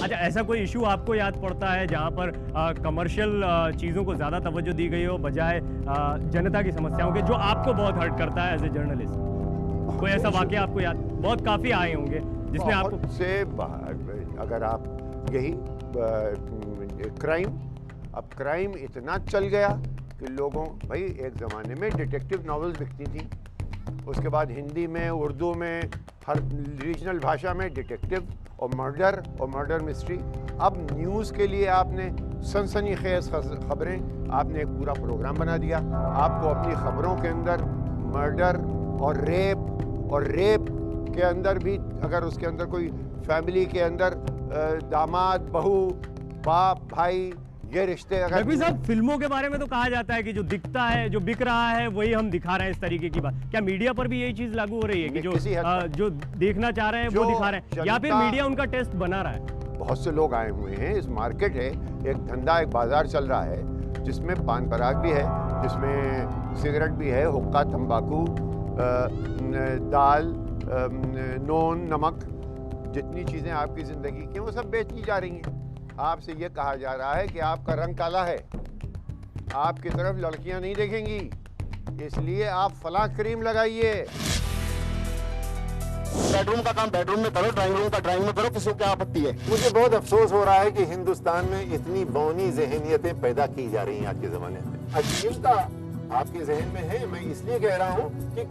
अच्छा, ऐसा कोई इशू आपको याद पड़ता है जहां पर कमर्शियल चीजों को ज्यादा तवज्जो दी गई हो बजाय जनता की समस्याओं के, जो आपको बहुत हर्ट करता है एज ए जर्नलिस्ट? कोई ऐसा वाकया आपको याद? बहुत काफी आए होंगे जिसने आपको से अगर आप यही क्राइम, अब क्राइम इतना चल गया कि लोगों, भाई एक ज़माने में डिटेक्टिव नॉवेल्स बिकती थी, उसके बाद हिंदी में, उर्दू में, हर रीजनल भाषा में डिटेक्टिव और मर्डर मिस्ट्री। अब न्यूज़ के लिए आपने सनसनीखेज खबरें, आपने एक पूरा प्रोग्राम बना दिया। आपको अपनी खबरों के अंदर मर्डर और रेप के अंदर भी, अगर उसके अंदर कोई फैमिली के अंदर दामाद, बहू, बाप, भाई, ये रिश्ते, अगर रघुवीर साहब, फिल्मों के बारे में तो कहा जाता है कि जो दिखता है, जो बिक रहा है, वही हम दिखा रहे हैं, इस तरीके की बात। क्या मीडिया पर भी यही चीज लागू हो रही है कि जो देखना चाह रहे हैं वो दिखा रहे हैं, या फिर मीडिया उनका टेस्ट बना रहा है? बहुत से लोग आए हुए हैं, इस मार्केट है, एक धंधा, एक बाजार चल रहा है जिसमें पान पराग भी है, जिसमें सिगरेट भी है, हुक्का, तंबाकू, दाल, नून, नमक, जितनी चीज़ें आपकी ज़िंदगी की वो सब बेची जा रही हैं। आपसे ये कहा जा रहा है कि आपका रंग काला है, आपकी तरफ लड़कियां नहीं देखेंगी, इसलिए आप फलां क्रीम लगाइए। बेडरूम का काम बेडरूम में करो, ड्राइंग रूम का ड्राइंग में करो, किसी को क्या आपत्ति है? मुझे बहुत अफसोस हो रहा है कि हिंदुस्तान में इतनी बौनी ज़हनियतें पैदा की जा रही हैं आज के ज़माने में। अश्लीलता आपके जहन में है, मैं इसलिए कह रहा हूँ कि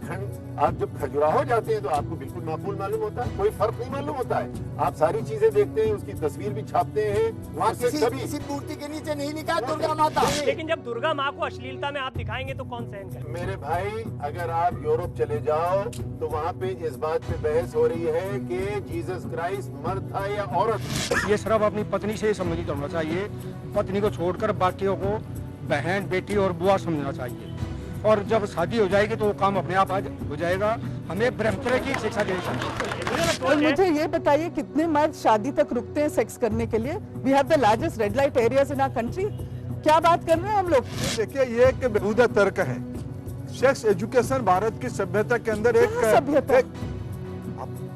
आप जब खजुराहो जाते हैं तो आपको बिल्कुल माकूल मालूम होता है, कोई फर्क नहीं मालूम होता है। आप सारी चीजें देखते हैं, उसकी तस्वीर भी छापते हैं, वहाँ किसी मूर्ति के नीचे नहीं लिखा दुर्गा माता। लेकिन जब दुर्गा माँ को अश्लीलता में आप दिखाएंगे तो कौन सहन करेगा? मेरे भाई, अगर आप यूरोप चले जाओ तो वहाँ पे इस बात पे बहस हो रही है कि जीसस क्राइस्ट मर्द था या औरत। ये सिर्फ अपनी पत्नी से ही संबंधित होना चाहिए, पत्नी को छोड़कर बाकियों को बहन, बेटी और बुआ समझना चाहिए, और जब शादी हो जाएगी तो वो काम अपने आप आज हो जाएगा। हमें ब्रह्मचर्य की शिक्षा देनी चाहिए। और मुझे ये बताइए, कितने मर्द शादी तक रुकते हैं सेक्स करने के लिए? We have the largest red light areas in our country. क्या बात कर रहे हैं हम लोग? देखिए, ये एक बेहुदा तर्क है। सेक्स एजुकेशन भारत की सभ्यता के अंदर एक सभ्यता।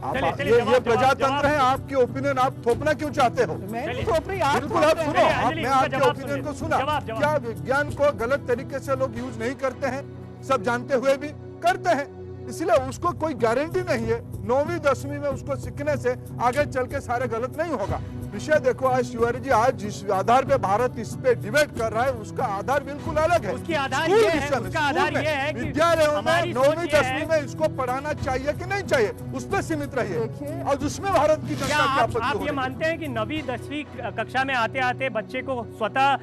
ये प्रजातंत्र है। आपकी ओपिनियन आप थोपना क्यों चाहते हो? मैं नहीं थोप रही, आप बिल्कुल आप सुनो, मैं आपके जवाब ओपिनियन को सुनिए। सुना। जवाब। क्या विज्ञान को गलत तरीके से लोग यूज नहीं करते हैं? सब जानते हुए भी करते हैं, इसलिए उसको कोई गारंटी नहीं है 9वीं 10वीं में उसको सीखने से आगे चल के सारे गलत नहीं होगा। विषय देखो, आज शिवाजी जी, आज जिस आधार पे भारत इस पे डिबेट कर रहा है उसका आधार बिल्कुल अलग है। उसकी आधार ये है, उसका आधार ये है कि विद्यालयों में 9वीं 10वीं में इसको पढ़ाना चाहिए कि नहीं चाहिए, उस पर सीमित रहिए, और उसमें भारत की जनता की आपत्ति आप ये मानते हैं कि 9वीं 10वीं कक्षा में आते आते बच्चे को स्वतः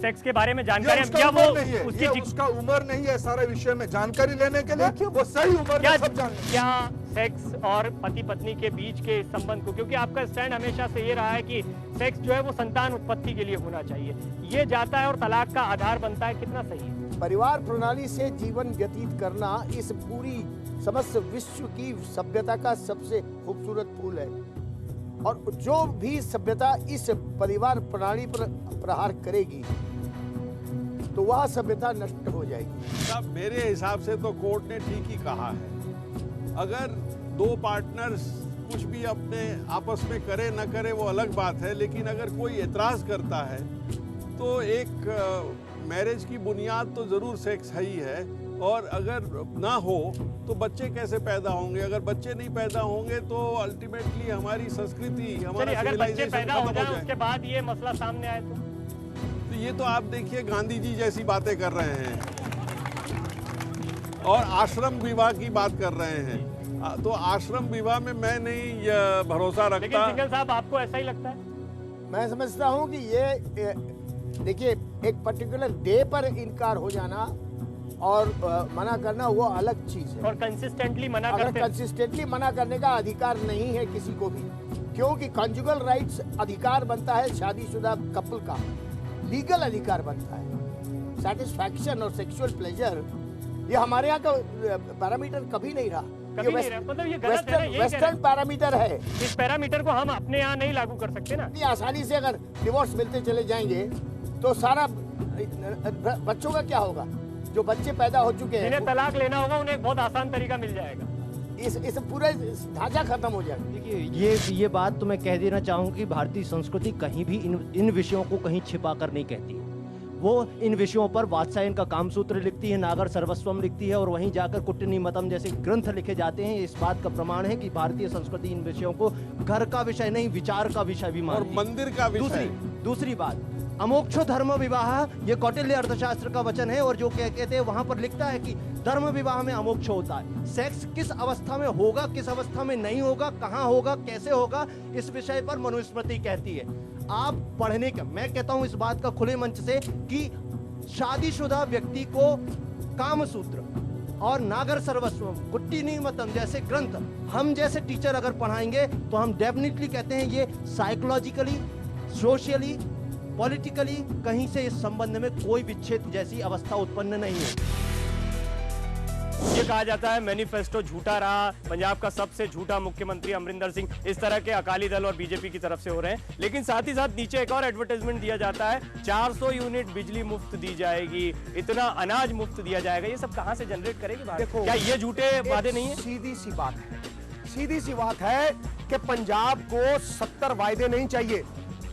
सेक्स के बारे में जानकारी, या वो उसका उम्र नहीं है सारे विषय में जानकारी लेने के लिए, वो सही उम्र में सब जानते। क्या सेक्स और पति पत्नी के बीच के संबंध को, क्योंकि आपका स्टैंड हमेशा से ये रहा है कि सेक्स जो है वो संतान उत्पत्ति के लिए होना चाहिए, ये जाता है और तलाक का आधार बनता है, कितना सही है? परिवार प्रणाली से जीवन व्यतीत करना इस पूरी समस्त विश्व की सभ्यता का सबसे खूबसूरत फूल है, और जो भी सभ्यता इस परिवार प्रणाली पर प्रहार करेगी तो वह सभ्यता नष्ट हो जाएगी। साहब, मेरे हिसाब से तो कोर्ट ने ठीक ही कहा है। अगर दो पार्टनर्स कुछ भी अपने आपस में करे न करे वो अलग बात है, लेकिन अगर कोई एतराज करता है तो एक मैरिज की बुनियाद तो ज़रूर सेक्स ही है, और अगर ना हो तो बच्चे कैसे पैदा होंगे? अगर बच्चे नहीं पैदा होंगे तो अल्टीमेटली हमारी संस्कृति, हमारा अगर बच्चे पैदा हो जाए जाए। उसके बाद ये मसला सामने आए तो ये तो आप देखिए गांधी जी जैसी बातें कर रहे हैं और आश्रम विवाह की बात कर रहे हैं, तो आश्रम विवाह में मैं नहीं भरोसा रखता। लेकिन सिंघल साहब, आपको ऐसा ही लगता है? मैं समझता हूं कि ये देखिए, एक पर्टिकुलर डे पर इनकार हो जाना और मना करना वो अलग चीज है, और कंसिस्टेंटली मना अगर करते कंसिस्टेंटली मना करने का अधिकार नहीं है किसी को भी, क्योंकि कॉन्जुगल राइट्स अधिकार बनता है शादीशुदा कपल का, लीगल अधिकार बनता है। सेटिस्फैक्शन और सेक्सुअल प्लेजर ये हमारे यहाँ का पैरामीटर कभी नहीं रहा, कभी नहीं रहा। मतलब ये गलत है ना, यही वेस्टर्न पैरामीटर है। इस पैरामीटर को हम अपने यहाँ नहीं लागू कर सकते ना। इतनी आसानी से अगर डिवोर्स मिलते चले जाएंगे तो सारा बच्चों का क्या होगा? जो बच्चे पैदा हो चुके हैं, जिन्हें तलाक लेना होगा उन्हें एक बहुत आसान तरीका मिल जाएगा। इस पूरा ढांचा खत्म हो जाएगा। देखिए ये बात तो मैं कह देना चाहूँगा कि भारतीय संस्कृति कहीं भी इन विषयों को कहीं छिपा कर नहीं कहती है। वो इन विषयों पर वात्सायन का कामसूत्र लिखती है, नागर सर्वस्वम लिखती है, और वहीं जाकर कुट्टिनिमतम जैसे ग्रंथ लिखे जाते हैं। इस बात का प्रमाण है कि भारतीय संस्कृति इन विषयों को घर का विषय नहीं, विचार का विषय भी मानती है। और मंदिर का विषय। दूसरी बात, अमोक्षो धर्म विवाह, ये कौटिल्य अर्थशास्त्र का वचन है, और जो कहते हैं वहां पर लिखता है कि धर्म विवाह में अमोक्ष होता है। सेक्स किस अवस्था में होगा, किस अवस्था में नहीं होगा, कहां होगा, कैसे होगा, इस विषय पर मनुस्मृति कहती है। आप पढ़ने का, मैं कहता हूं इस बात का खुले मंच से कि शादीशुदा व्यक्ति को कामसूत्र और नागर सर्वस्वम, कुट्टिनिमतम जैसे ग्रंथ हम जैसे टीचर अगर पढ़ाएंगे तो हम डेफिनेटली कहते हैं ये साइकोलॉजिकली, सोशली, पॉलिटिकली कहीं से इस संबंध में कोई विच्छेद जैसी अवस्था उत्पन्न नहीं है। ये कहा जाता है मैनिफेस्टो झूठा रहा, पंजाब का सबसे झूठा मुख्यमंत्री अमरिंदर सिंह, इस तरह के अकाली दल और बीजेपी की तरफ से हो रहे हैं। लेकिन साथ ही साथ नीचे एक और एडवर्टाइजमेंट दिया जाता है, 400 यूनिट बिजली मुफ्त दी जाएगी, इतना अनाज मुफ्त दिया जाएगा। ये सब कहां से जनरेट करेगी भारत? क्या ये झूठे वादे नहीं है? सीधी सी बात है कि पंजाब को 70 वायदे नहीं चाहिए।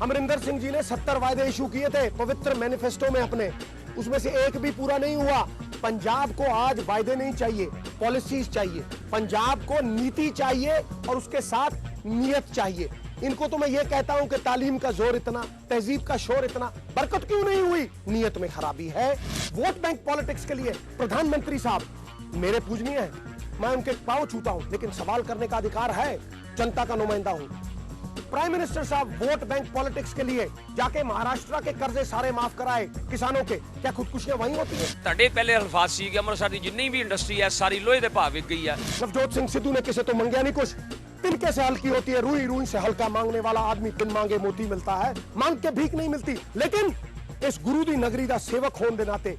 अमरिंदर सिंह जी ने 70 वायदे इशू किए थे पवित्र मैनिफेस्टो में अपने, उसमें से एक भी पूरा नहीं हुआ। पंजाब को आज वायदे नहीं चाहिए, पॉलिसीज चाहिए। पंजाब को नीति चाहिए और उसके साथ नियत चाहिए। इनको तो मैं ये कहता हूं कि तालीम का जोर इतना, तहजीब का शोर इतना, बरकत क्यों नहीं हुई? नियत में खराबी है। वोट बैंक पॉलिटिक्स के लिए प्रधानमंत्री साहब मेरे पूजनीय हैं, मैं उनके पांव छूता हूं, लेकिन सवाल करने का अधिकार है, जनता का नुमाइंदा हूं। प्राइम मिनिस्टर साहब वोट बैंक पॉलिटिक्स के लिए जाके महाराष्ट्र के कर्जे सारे माफ कराए किसानों के, क्या खुदकुशियां वहीं होती है? ਤੁਹਾਡੇ ਪਹਿਲੇ ਅਲਫਾਜ਼ ਸੀ ਕਿ ਅੰਮ੍ਰਿਤਸਰ ਦੀ ਜਿੰਨੀ ਵੀ ਇੰਡਸਟਰੀ ਹੈ ਸਾਰੀ ਲੋਹੇ ਦੇ ਭਾਅ ਵਿਕ गई है। नवजोत सिंह सिद्धू ने किसे तो मंगया नहीं कुछ, तिनके से हल्की होती है, रूई रूई से हल्का मांगने वाला आदमी बिन मांगे मोती मिलता है, मांग के भीख नहीं मिलती। लेकिन इस गुरु दी नगरी का सेवक होने के नाते,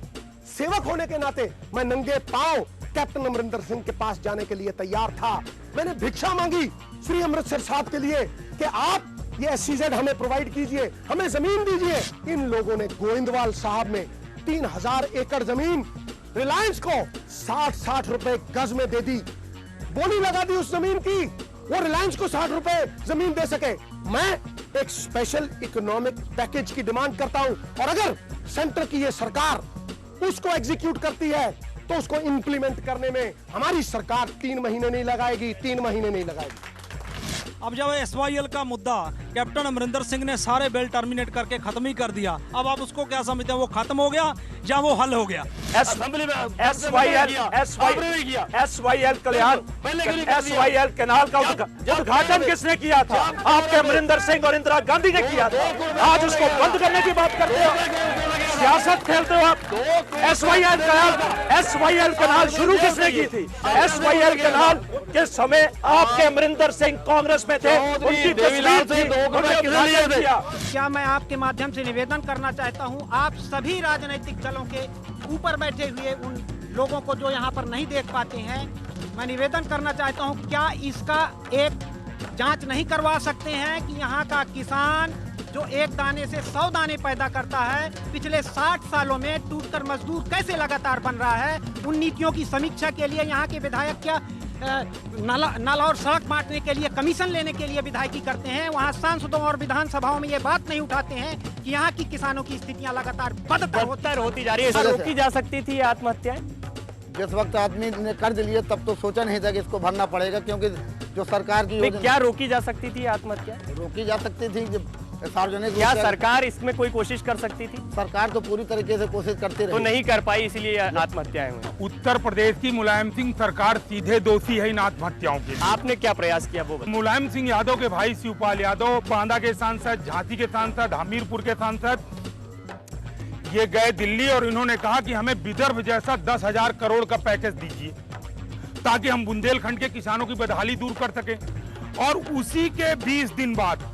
सेवक होने के नाते मैं नंगे पांव कैप्टन अमरिंदर सिंह के पास जाने के लिए तैयार था। मैंने भिक्षा मांगी श्री अमृतसर साहब के लिए कि आप ये SCZ हमें प्रोवाइड कीजिए, हमें जमीन दीजिए। इन लोगों ने गोविंदवाल साहब में 3000 एकड़ जमीन रिलायंस को 60-60 रुपए गज में दे दी, बोली लगा दी उस जमीन की, वो रिलायंस को 60 रुपए जमीन दे सके। मैं एक स्पेशल इकोनॉमिक पैकेज की डिमांड करता हूं, और अगर सेंटर की ये सरकार उसको एग्जीक्यूट करती है तो उसको इंप्लीमेंट करने में हमारी सरकार 3 महीने नहीं लगाएगी, 3 महीने नहीं लगाएगी। अब जब SYL का मुद्दा कैप्टन अमरिंदर सिंह ने सारे बिल टर्मिनेट करके खत्म ही कर दिया, अब आप उसको क्या समझते हैं? वो खत्म हो गया या वो हल हो गया? SYL कल्याण, SYL कैनाल का उद्घाटन किसने किया था? आपके अमरिंदर सिंह और इंदिरा गांधी ने किया था। आज उसको बंद करने की बात करते हो, सियासत खेलते हो आप। SYL कैनाल शुरू किसने की थी? SYL कैनाल के समय आपके अमरिंदर सिंह कांग्रेस में थे, उनकी तस्वीर थी, क्या मैं आपके माध्यम से निवेदन करना चाहता हूं, आप सभी राजनीतिक दलों के ऊपर बैठे हुए उन लोगों को जो यहां पर नहीं देख पाते हैं, मैं निवेदन करना चाहता हूं, क्या इसका एक जांच नहीं करवा सकते हैं कि यहां का किसान जो एक दाने से 100 दाने पैदा करता है, पिछले 60 सालों में टूटकर मजदूर कैसे लगातार बन रहा है? उन नीतियों की समीक्षा के लिए यहाँ के विधायक क्या नाला और सड़क बांटने के लिए कमीशन लेने के लिए विधायकी करते हैं? वहाँ सांसदों और विधानसभाओं में ये बात नहीं उठाते हैं कि यहाँ की किसानों की स्थितियाँ लगातार बदतर होती जा रही है। रोकी जा सकती थी आत्महत्याएं? जिस वक्त आदमी ने कर्ज लिए तब तो सोचा नहीं था कि इसको भरना पड़ेगा, क्योंकि जो सरकार की क्या रोकी जा सकती थी आत्महत्या? रोकी जा सकती थी सार्वजनिक। क्या सरकार इसमें कोई कोशिश कर सकती थी? सरकार तो पूरी तरीके से कोशिश करती रही, तो नहीं कर पाई, इसलिए आत्महत्याएं हुई। उत्तर प्रदेश की मुलायम सिंह सरकार सीधे दोषी है इन आत्महत्याओं के। आपने क्या प्रयास किया वो? मुलायम सिंह यादव के भाई शिवपाल यादव, बांदा के सांसद, झांसी के सांसद, हमीरपुर के सांसद, ये गए दिल्ली और इन्होंने कहा कि हमें विदर्भ जैसा 10,000 करोड़ का पैकेज दीजिए ताकि हम बुंदेलखंड के किसानों की बदहाली दूर कर सकें। और उसी के 20 दिन बाद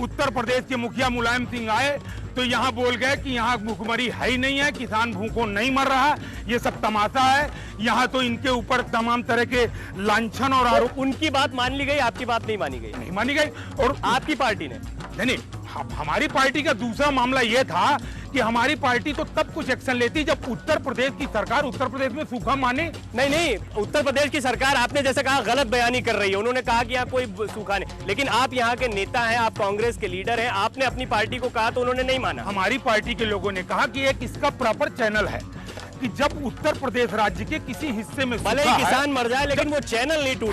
उत्तर प्रदेश के मुखिया मुलायम सिंह आए तो यहाँ बोल गए कि यहाँ भूखमरी है ही नहीं है, किसान भूखों नहीं मर रहा, ये सब तमाशा है। यहाँ तो इनके ऊपर तमाम तरह के लांछन और आरोप। उनकी बात मान ली गई, आपकी बात नहीं मानी गई? नहीं मानी गई। और आपकी पार्टी ने नहीं, हमारी पार्टी का दूसरा मामला ये था कि हमारी पार्टी तो तब कुछ एक्शन लेती जब उत्तर प्रदेश की सरकार उत्तर प्रदेश में सूखा माने। नहीं, उत्तर प्रदेश की सरकार आपने जैसे कहा गलत बयानी कर रही है। उन्होंने कहा कि यहाँ कोई सूखा नहीं, लेकिन आप यहाँ के नेता हैं, आप कांग्रेस के लीडर हैं, आपने अपनी पार्टी को कहा तो उन्होंने नहीं माना। हमारी पार्टी के लोगों ने कहा कि एक इसका प्रॉपर चैनल है कि जब उत्तर प्रदेश राज्य के किसी हिस्से में भले ही किसान मर जाए लेकिन वो चैनल नहीं टूटे।